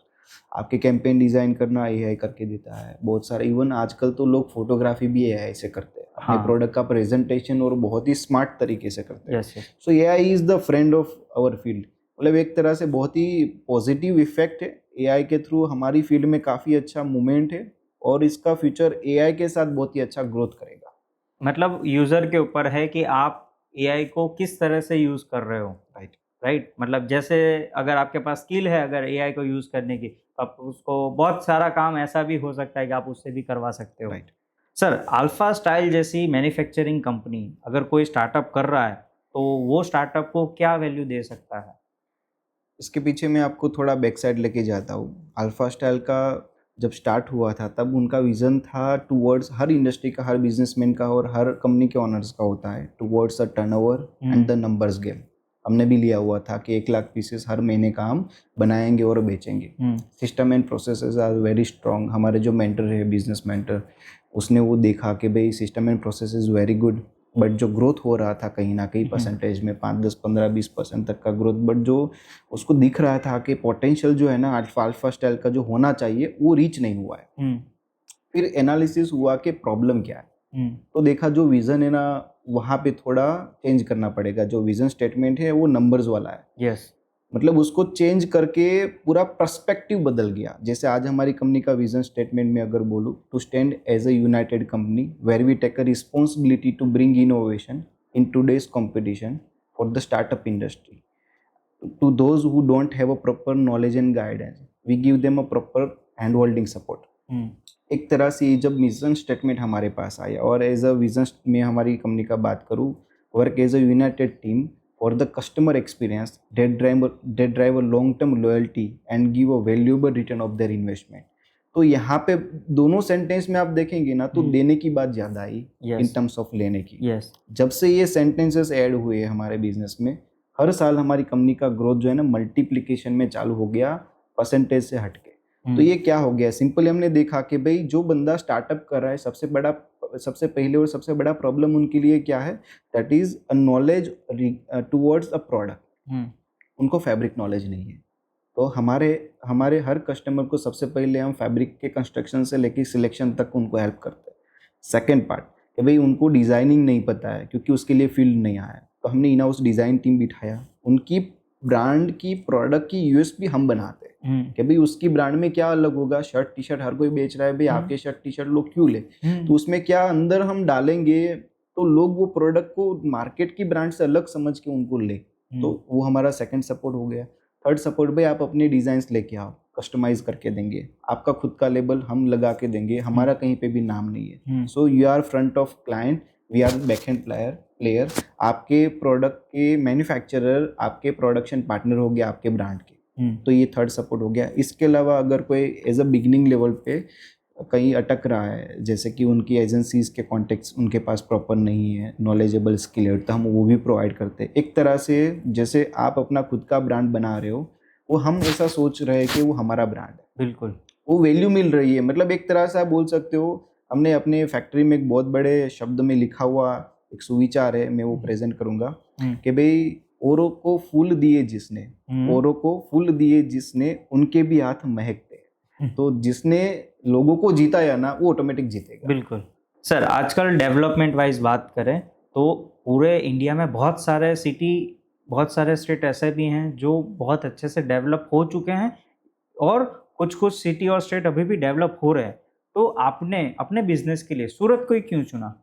आपके कैंपेन डिजाइन करना एआई करके देता है बहुत सारा। इवन आजकल तो लोग फोटोग्राफी भी एआई से करते हैं, अपने प्रोडक्ट का प्रेजेंटेशन, और बहुत ही स्मार्ट तरीके से करते हैं। So AI is the friend of our field. मतलब एक तरह से बहुत ही पॉजिटिव इफेक्ट है एआई के थ्रू। हमारी फील्ड में काफ़ी अच्छा मूवमेंट है, और इसका फ्यूचर एआई के साथ बहुत ही अच्छा ग्रोथ करेगा। मतलब यूज़र के ऊपर है कि आप एआई को किस तरह से यूज़ कर रहे हो। राइट। राइट? मतलब जैसे अगर आपके पास स्किल है अगर एआई को यूज़ करने की, तो आप उसको बहुत सारा काम ऐसा भी हो सकता है कि आप उससे भी करवा सकते हो। राइट। सर, अल्फ़ा स्टाइल जैसी मैन्युफैक्चरिंग कंपनी अगर कोई स्टार्टअप कर रहा है, तो वो स्टार्टअप को क्या वैल्यू दे सकता है? इसके पीछे मैं आपको थोड़ा बैक साइड लेके जाता हूँ। अल्फ़ा स्टाइल का जब स्टार्ट हुआ था तब उनका विज़न था टुवर्ड्स हर इंडस्ट्री का, हर बिज़नेसमैन का और हर कंपनी के ओनर्स का होता है towards a turnover and the hmm, numbers game. हमने भी लिया हुआ था कि 1 लाख पीसेस हर महीने का हम बनाएँगे और बेचेंगे। Hmm, system and processes are very strong. हमारे जो मेंटर है बिज़नेस मेंटर, उसने वो देखा कि भई system and process is very good, but जो ग्रोथ हो रहा था कहीं न कहीं हुँ, परसेंटेज में 5, 10, 15, 20% तक का ग्रोथ, बट जो उसको दिख रहा था कि पोटेंशियल जो है ना अल्फा अल्फा स्टाइल का जो होना चाहिए वो रीच नहीं हुआ है। हुँ, फिर एनालिसिस हुआ कि प्रॉब्लम क्या है। हुँ, तो देखा जो विज़न है ना वहाँ पे थोड़ा चेंज करना पड़ेगा। जो विज़न स्टेटमेंट है वो नंबर्स वाला है। यस, मतलब उसको चेंज करके पूरा पर्सपेक्टिव बदल गया। जैसे आज हमारी कंपनी का विज़न स्टेटमेंट में अगर बोलूँ to stand as a united company where we take a responsibility to bring innovation in today's competition for the startup industry. To those who don't have a proper knowledge and guidance, we give them a proper hand holding support. हुँ, एक तरह से ये जब mission statement हमारे पास आया और as a vision में हमारी कंपनी का बात करूँ, work as a united team for the customer experience that drive a long term loyalty and give a valuable return of their investment. तो यहाँ पे दोनों सेंटेंस में आप देखेंगे ना तो हुँ, देने की बात ज़्यादा आई इन यस, टर्म्स ऑफ लेने की। यस, जब से ये सेंटेंसेस ऐड हुए हमारे बिजनेस में, हर साल हमारी कंपनी का ग्रोथ जो है ना मल्टीप्लिकेशन में चालू हो गया परसेंटेज से हट के। तो हुँ, ये क्या हो गया, सिंपली हमने देखा कि भाई जो बंदा स्टार्टअप कर रहा है सबसे पहले और सबसे बड़ा प्रॉब्लम उनके लिए क्या है, that is a knowledge towards a product. Hmm, उनको फैब्रिक नॉलेज नहीं है। तो हमारे हमारे हर कस्टमर को सबसे पहले हम फैब्रिक के कंस्ट्रक्शन से लेके सिलेक्शन तक उनको हेल्प करते हैं। सेकंड पार्ट कि भाई उनको डिज़ाइनिंग नहीं पता है क्योंकि उसके लिए फील्ड नहीं आया है, तो हमने इन हाउस डिज़ाइन टीम बिठाया। उनकी ब्रांड की प्रोडक्ट की यूएसपी हम बनाते हैं हुँ, कि भाई उसकी ब्रांड में क्या अलग होगा। शर्ट टी शर्ट हर कोई बेच रहा है, भाई हुँ, आपके शर्ट टी शर्ट लोग क्यों ले, हुँ, तो उसमें क्या अंदर हम डालेंगे तो लोग वो प्रोडक्ट को मार्केट की ब्रांड से अलग समझ के उनको ले। तो हुँ, वो हमारा सेकंड सपोर्ट हो गया। थर्ड सपोर्ट, भाई आप अपने डिज़ाइंस लेके आओ, कस्टमाइज करके देंगे, आपका खुद का लेबल हम लगा के देंगे, हुँ, हमारा कहीं पे भी नाम नहीं है। Hmm, so you are front of client, we are back end player. आपके प्रोडक्ट के मैन्युफैक्चरर आपके प्रोडक्शन पार्टनर हो गया आपके ब्रांड के। हुँ, तो ये थर्ड सपोर्ट हो गया। इसके अलावा अगर कोई एज अ बिगिनिंग लेवल पे कहीं अटक रहा है, जैसे कि उनकी एजेंसीज के कॉन्टेक्ट्स उनके पास प्रॉपर नहीं है, नॉलेजेबल स्किल है, तो हम वो भी प्रोवाइड करते हैं। एक तरह से जैसे आप अपना खुद का ब्रांड बना रहे हो, वो हम ऐसा सोच रहे हैं कि वो हमारा ब्रांड है, बिल्कुल, वो वैल्यू मिल रही है। मतलब एक तरह से आप बोल सकते हो, हमने अपने फैक्ट्री में एक बहुत बड़े शब्द में लिखा हुआ एक सुविचार है, मैं वो हुँ, प्रेजेंट करूँगा हुँ, कि भाई औरों को फूल दिए जिसने, हुँ, औरों को फूल दिए जिसने, उनके भी हाथ महकते हैं। हुँ, तो जिसने लोगों को जीताया ना वो ऑटोमेटिक जीतेगा। बिल्कुल। सर, आजकल डेवलपमेंट वाइज़ बात करें, तो पूरे इंडिया में बहुत सारे सिटी, बहुत सारे स्टेट ऐसे भी हैं जो बहुत अच्छे से डेवलप हो चुके हैं और कुछ-कुछ सिटी और स्टेट अभी भी डेवलप हो रहे हैं। तो आपने अपने बिज़नेस के लिए सूरत को ही क्यों चुना?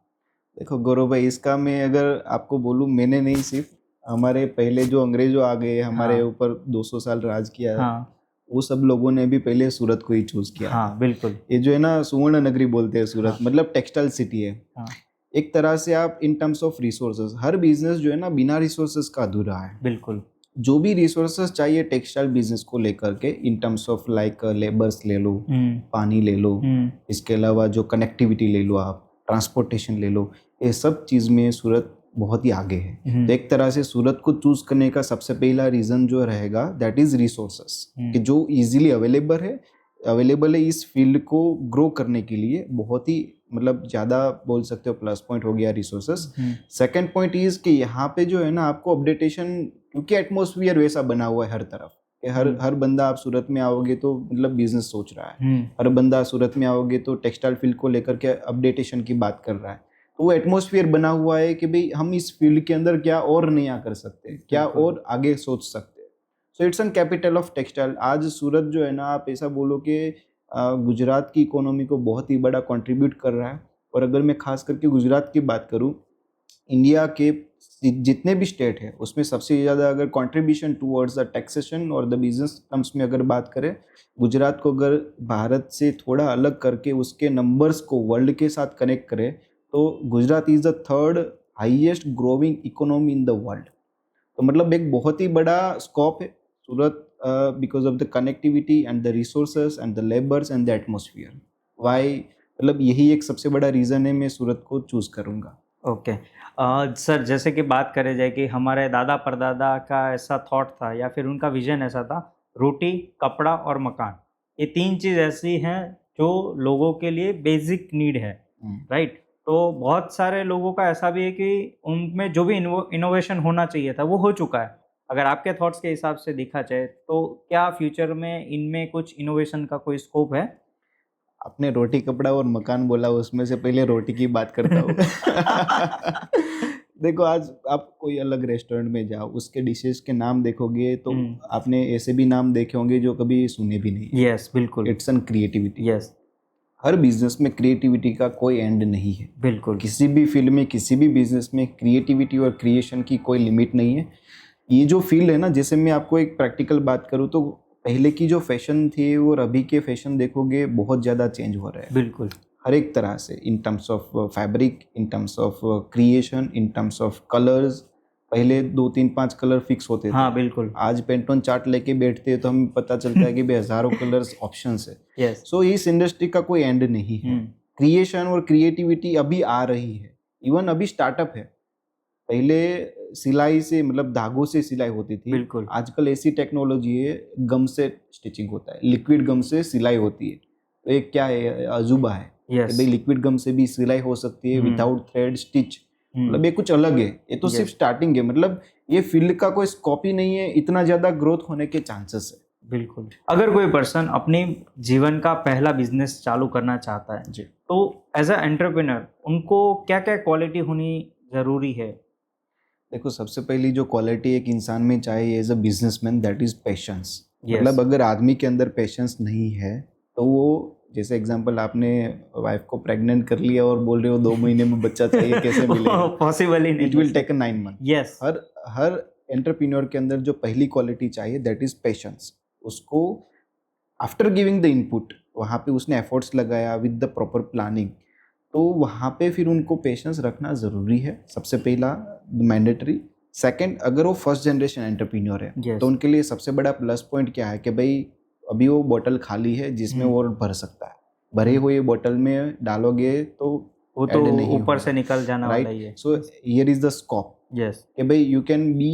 देखो गौरव भाई, इसका मैं अगर आपको बोलूँ, मैंने नहीं, सिर्फ हमारे पहले जो अंग्रेजों आ गए हमारे हाँ, ऊपर 200 साल राज किया, हाँ, वो सब लोगों ने भी पहले सूरत को ही चूज़ किया हाँ, था। बिल्कुल। ये जो है ना सुवर्ण नगरी बोलते हैं सूरत, हाँ, मतलब टेक्सटाइल सिटी है। हाँ, एक तरह से आप इन terms of resources, her business जो है ना बिना रिसोर्सेज का अधूरा है। बिल्कुल। जो भी रिसोर्सेज चाहिए टेक्सटाइल बिजनेस को लेकर के, इन टर्म्स ऑफ लाइक लेबर्स ले लो, हुँ, पानी ले लो, हुँ, इसके अलावा जो कनेक्टिविटी ले लो, आप ट्रांसपोर्टेशन ले लो, ये सब चीज़ में सूरत बहुत ही आगे है। हुँ, तो एक तरह से सूरत को चूज़ करने का सबसे पहला रीज़न जो रहेगा दैट इज़ रिसोर्सेस, हुँ, कि जो इजीली अवेलेबल है इस फील्ड को ग्रो करने के लिए। बहुत ही मतलब ज़्यादा बोल सकते हो प्लस पॉइंट हो गया resources. Hmm, second point is कि यहाँ पे जो है ना आपको अपडेटेशन, क्योंकि एटमॉस्फेयर वैसा बना हुआ है हर तरफ कि हर हुँ, हर बंदा, आप सूरत में आओगे तो मतलब बिजनेस सोच रहा है, हुँ, हर बंदा सूरत में आओगे तो टेक्सटाइल फील्ड को लेकर के अपडेटेशन की बात कर रहा है। तो वो एटमॉस्फेयर बना हुआ है कि भाई हम इस फील्ड के अंदर क्या और नया कर सकते हैं, क्या बिल्कुल। और आगे सोच सकते हैं। So it's an capital of textile. आज सूरत जो है ना, आप ऐसा बोलो कि गुजरात की इकोनॉमी को बहुत ही बड़ा कंट्रीब्यूट कर रहा है। और अगर मैं खास करके गुजरात की बात करूँ, इंडिया के जितने भी स्टेट है उसमें सबसे ज़्यादा अगर कंट्रीब्यूशन टुवर्ड्स द टैक्सेशन और द बिजनेस टर्म्स में अगर बात करें, गुजरात को अगर भारत से थोड़ा अलग करके उसके नंबर्स को वर्ल्ड के साथ कनेक्ट करें तो Gujarat is the third highest growing economy in the world. तो मतलब एक बहुत ही बड़ा स्कोप है Surat, because of the connectivity and the resources and the labours and the atmosphere. Why, मतलब यही एक सबसे बड़ा रीज़न है मैं सूरत को चूज़ करूँगा। ओके। सर, जैसे कि बात करे जाए कि हमारे दादा परदादा का ऐसा थॉट था या फिर उनका विजन ऐसा था, रोटी, कपड़ा और मकान, ये 3 चीज़ ऐसी हैं जो लोगों के लिए बेसिक नीड है, राइट? तो बहुत सारे लोगों का ऐसा भी है कि उनमें जो भी इनोवेशन होना चाहिए था वो हो चुका है। अगर आपके थॉट्स के हिसाब से देखा जाए तो क्या फ्यूचर में इनमें कुछ इनोवेशन का कोई स्कोप है? आपने रोटी, कपड़ा और मकान बोला, उसमें से पहले रोटी की बात करता हूँ। देखो, आज आप कोई अलग रेस्टोरेंट में जाओ, उसके डिशेस के नाम देखोगे तो आपने ऐसे भी नाम देखे होंगे जो कभी सुने भी नहीं। यस, बिल्कुल। It's an creativity. Yes, her business में क्रिएटिविटी का कोई एंड नहीं है। बिल्कुल। किसी भी फील्ड में, किसी भी बिजनेस में क्रिएटिविटी और क्रिएशन की कोई लिमिट नहीं है। ये जो फील्ड है ना, जैसे मैं आपको एक प्रैक्टिकल बात करूँ तो पहले की जो फैशन थी और अभी के फैशन देखोगे बहुत ज़्यादा चेंज हो रहा है। बिल्कुल। हर एक तरह से, इन terms of fabric, in terms of creation, in terms of colours. पहले 2 3 5 कलर फिक्स होते थे। हाँ, बिल्कुल। आज पेंटोन चार्ट लेके बैठते हैं तो हमें पता चलता है कि भाई हज़ारों कलर्स ऑप्शंस है। यस। सो इस इंडस्ट्री का कोई एंड नहीं है। क्रिएशन और क्रिएटिविटी अभी आ रही है, इवन अभी स्टार्टअप है। पहले सिलाई से, मतलब धागों से सिलाई होती थी। बिल्कुल। आजकल ऐसी टेक्नोलॉजी है, गम से स्टिचिंग होता है, लिक्विड गम से सिलाई होती है। तो एक क्या है, अजूबा है कि यस। भाई लिक्विड गम से भी सिलाई हो सकती है विदाउट थ्रेड स्टिच। मतलब ये कुछ अलग है, ये तो सिर्फ स्टार्टिंग है। मतलब ये फील्ड का कोई स्कोप ही नहीं है, इतना ज़्यादा ग्रोथ होने के चांसेस है। बिल्कुल। अगर कोई पर्सन अपने जीवन का पहला बिजनेस चालू करना चाहता है जी, तो एज अ एंटरप्रेन्योर उनको क्या-क्या क्वालिटी होनी ज़रूरी है? देखो, सबसे पहली जो क्वालिटी एक इंसान में चाहिए as a businessman, that is patience. Yes. मतलब अगर आदमी के अंदर पेशेंस नहीं है तो वो, जैसे एग्जांपल, आपने वाइफ को प्रेग्नेंट कर लिया और बोल रहे हो 2 महीने में बच्चा चाहिए, कैसे मिलेगा? पॉसिबल ही नहीं। It will take 9 month. Yes. हर एंटरप्रेन्योर के अंदर जो पहली क्वालिटी चाहिए दैट इज पेशेंस। उसको आफ्टर गिविंग द इनपुट, वहाँ पे उसने एफर्ट्स लगाया विद द प्रॉपर प्लानिंग, तो वहाँ पे फिर उनको पेशेंस रखना ज़रूरी है, सबसे पहला मैंडेटरी। सेकंड, अगर वो फर्स्ट जनरेशन एंटरप्रेन्योर है Yes. तो उनके लिए सबसे बड़ा प्लस पॉइंट क्या है कि भाई अभी वो बोतल खाली है जिसमें वो भर सकता है। भरे हुए बोतल में डालोगे तो वो तो add नहीं ऊपर होगा, से निकल जाना वाला ही है। Right? So here is the scope yes. कि भाई you can be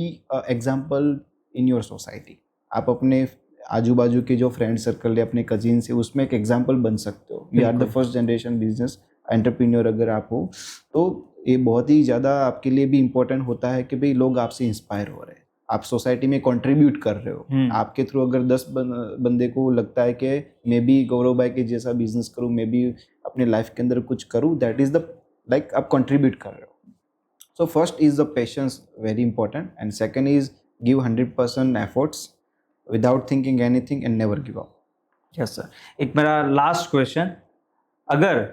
example in your society. आप अपने आजू बाजू के जो फ्रेंड सर्कल है, अपने कजिन से, उसमें एक एग्जाम्पल बन सकते हो। यू आर द बिल्कुल। फर्स्ट जनरेशन बिजनेस एंटरप्रेन्योर अगर आप हो तो ये बहुत ही ज़्यादा आपके लिए भी इम्पोर्टेंट होता है कि भाई लोग आपसे इंस्पायर हो रहे हैं, आप सोसाइटी में कंट्रीब्यूट कर रहे हो। आपके थ्रू अगर 10 बंदे को लगता है कि मैं भी गौरव भाई के जैसा बिजनेस करूँ, मैं भी अपने लाइफ के अंदर कुछ करूँ, दैट इज़ द लाइक आप कंट्रीब्यूट कर रहे हो। So first is the patience, very important, and second is give 100% efforts without thinking anything and never give up. Yes sir. एक मेरा लास्ट क्वेश्चन, अगर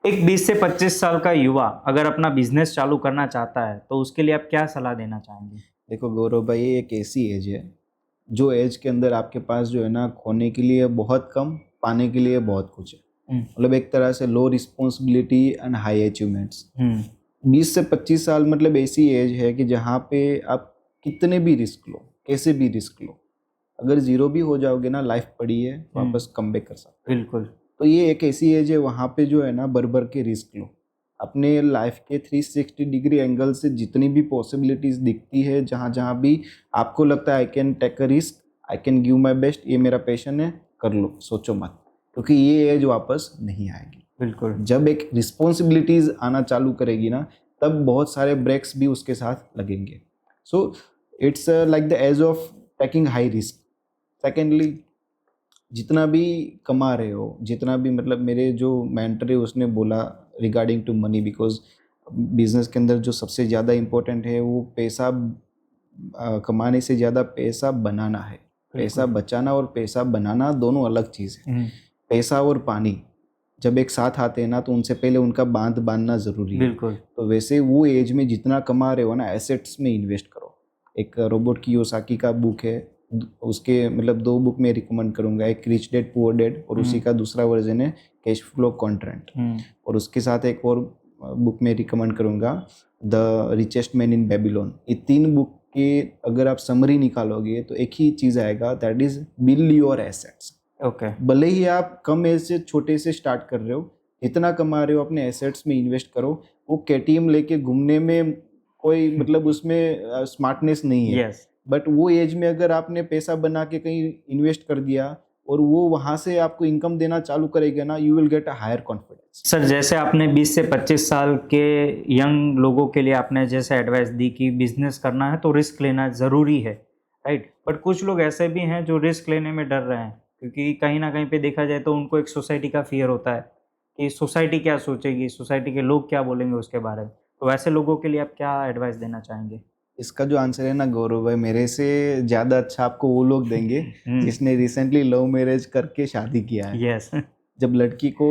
एक 20 से 25 साल का युवा अगर अपना बिजनेस चालू करना चाहता है तो उसके लिए आप क्या सलाह देना चाहेंगे? देखो गौरव भाई, ये एक ऐसी एज है जो एज के अंदर आपके पास जो है ना, खोने के लिए बहुत कम, पाने के लिए बहुत कुछ है। मतलब एक तरह से लो रिस्पॉन्सिबिलिटी एंड हाई अचीवमेंट्स। 20 से 25 साल मतलब ऐसी एज है कि जहाँ पे आप कितने भी रिस्क लो, कैसे भी रिस्क लो, अगर जीरो भी हो जाओगे ना, लाइफ पड़ी है, वापस कम बैक कर सकते। बिल्कुल। तो ये एक ऐसी एज है, वहाँ पे जो है ना भर भर के रिस्क लो। अपने लाइफ के 360 डिग्री एंगल से जितनी भी पॉसिबिलिटीज़ दिखती है, जहाँ जहाँ भी आपको लगता है I can take a risk, I can give my best, ये मेरा पैशन है, कर लो, सोचो मत, क्योंकि ये एज वापस नहीं आएगी। बिल्कुल। जब एक रिस्पॉन्सिबिलिटीज़ आना चालू करेगी ना, तब बहुत सारे ब्रेक्स भी उसके साथ लगेंगे। So it's like the edge of taking high risk. Secondly, जितना भी कमा रहे हो, जितना भी, मतलब मेरे जो मेंटर है उसने बोला regarding to money, because business के अंदर जो सबसे ज़्यादा इम्पोर्टेंट है वो पैसा कमाने से ज़्यादा पैसा बनाना है। पैसा बचाना और पैसा बनाना दोनों अलग चीज़ है। पैसा और पानी, जब एक साथ आते हैं ना तो उनसे पहले उनका बांध बांधना ज़रूरी है। बिल्कुल। तो वैसे वो एज में जितना कमा रहे हो ना, एसेट्स में इन्वेस्ट करो। एक रोबोट कियोसाकी का बुक है, उसके मतलब 2 बुक मैं रिकमेंड करूँगा, एक रिच डैड पुअर डैड और उसी का दूसरा वर्जन है कैश फ्लो कॉन्ट्रैक्ट। और उसके साथ एक और बुक मैं रिकमेंड करूँगा, the richest man in Babylon. ये 3 बुक के अगर आप समरी निकालोगे तो एक ही चीज़ आएगा, that is build your assets. Okay. भले ही आप कम एज से छोटे से स्टार्ट कर रहे हो, इतना कमा रहे हो अपने एसेट्स में इन्वेस्ट करो। वो केटीएम लेके घूमने में कोई मतलब उसमें स्मार्टनेस नहीं है, यस। बट वो एज में अगर आपने पैसा बना के कहीं इन्वेस्ट कर दिया और वो वहाँ से आपको इनकम देना चालू करेगा ना, you will get a higher confidence. Sir जैसे आपने 20 से 25 साल के यंग लोगों के लिए आपने जैसे एडवाइस दी कि बिजनेस करना है तो रिस्क लेना ज़रूरी है, राइट? बट कुछ लोग ऐसे भी हैं जो रिस्क लेने में डर रहे हैं, क्योंकि कहीं न कहीं पे देखा जाए तो उनको एक सोसाइटी का फ़ियर होता है कि सोसाइटी क्या सोचेगी, सोसाइटी के लोग क्या बोलेंगे उसके बारे में। तो वैसे लोगों के लिए आप क्या एडवाइस देना चाहेंगे? इसका जो आंसर है ना गौरव भाई, मेरे से ज़्यादा अच्छा आपको वो लोग देंगे हुँ, जिसने रिसेंटली लव मैरिज करके शादी किया है। यस, जब लड़की को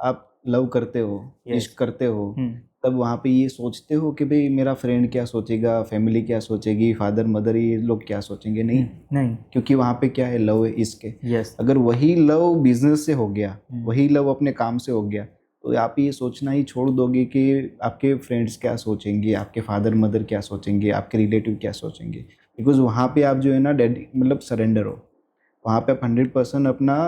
आप लव करते हो, यस। इश्क करते हो, हुँ, तब वहाँ पे ये सोचते हो कि भाई मेरा फ्रेंड क्या सोचेगा, फैमिली क्या सोचेगी, फादर मदर ये लोग क्या सोचेंगे, नहीं। नहीं, क्योंकि वहाँ पे क्या है, लव है, इश्क है। यस। अगर वही लव बिजनेस से हो गया, हुँ, वही लव अपने काम से हो गया, तो आप ये सोचना ही छोड़ दोगे कि आपके फ्रेंड्स क्या सोचेंगे, आपके फादर मदर क्या सोचेंगे, आपके रिलेटिव क्या सोचेंगे। बिकॉज वहाँ पे आप जो है ना डेडी मतलब सरेंडर हो, वहाँ पे आप 100% अपना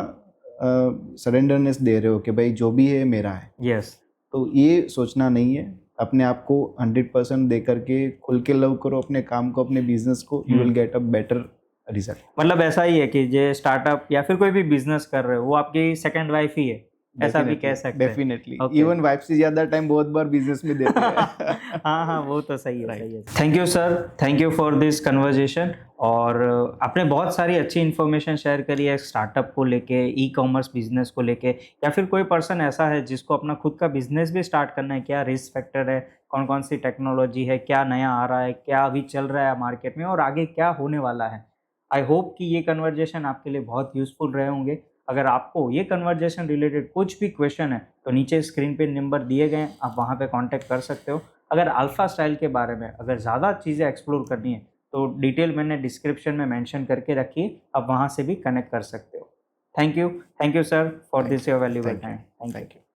सरेंडरनेस दे रहे हो कि भाई जो भी है मेरा है। यस। तो ये सोचना नहीं है, अपने आप को 100% दे करके खुल के लव करो अपने काम को, अपने बिजनेस को, you will get a better result. मतलब ऐसा ही है कि जे स्टार्टअप या फिर कोई भी बिज़नेस कर रहे हो, वो आपकी सेकंड वाइफ ही है, ऐसा भी कह डेफिनेटली, सकते हैं। डेफिनेटली। ओके। इवन वाइफ से ज़्यादा टाइम बहुत बार बिजनेस में देते हैं। हाँ, हाँ, वो तो सही है, राइट। सही है। Thank you sir, thank you for this conversation. और आपने बहुत सारी अच्छी इन्फॉर्मेशन शेयर करी है स्टार्टअप को लेके, ई-कॉमर्स बिज़नेस को लेके, या फिर कोई पर्सन ऐसा है जिसको अपना खुद का बिज़नेस भी स्टार्ट करना है, क्या रिस्क फैक्टर है, कौन-कौन सी टेक्नोलॉजी है, क्या नया आ रहा है, क्या अभी चल रहा है मार्केट में और आगे क्या होने वाला है। आई होप कि ये कन्वर्सेशन आपके लिए बहुत यूज़फुल रहे होंगे। अगर आपको ये कन्वर्सेशन रिलेटेड कुछ भी क्वेश्चन है, तो नीचे स्क्रीन पे नंबर दिए गए हैं, आप वहाँ पे कॉन्टैक्ट कर सकते हो। अगर अल्फ़ा स्टाइल के बारे में अगर ज़्यादा चीज़ें एक्सप्लोर करनी है, तो डिटेल मैंने डिस्क्रिप्शन में मेंशन करके रखी है, आप वहाँ से भी कनेक्ट कर सकते हो। Thank you sir for thank this you, your valuable thank you, time. Thank you. Thank you.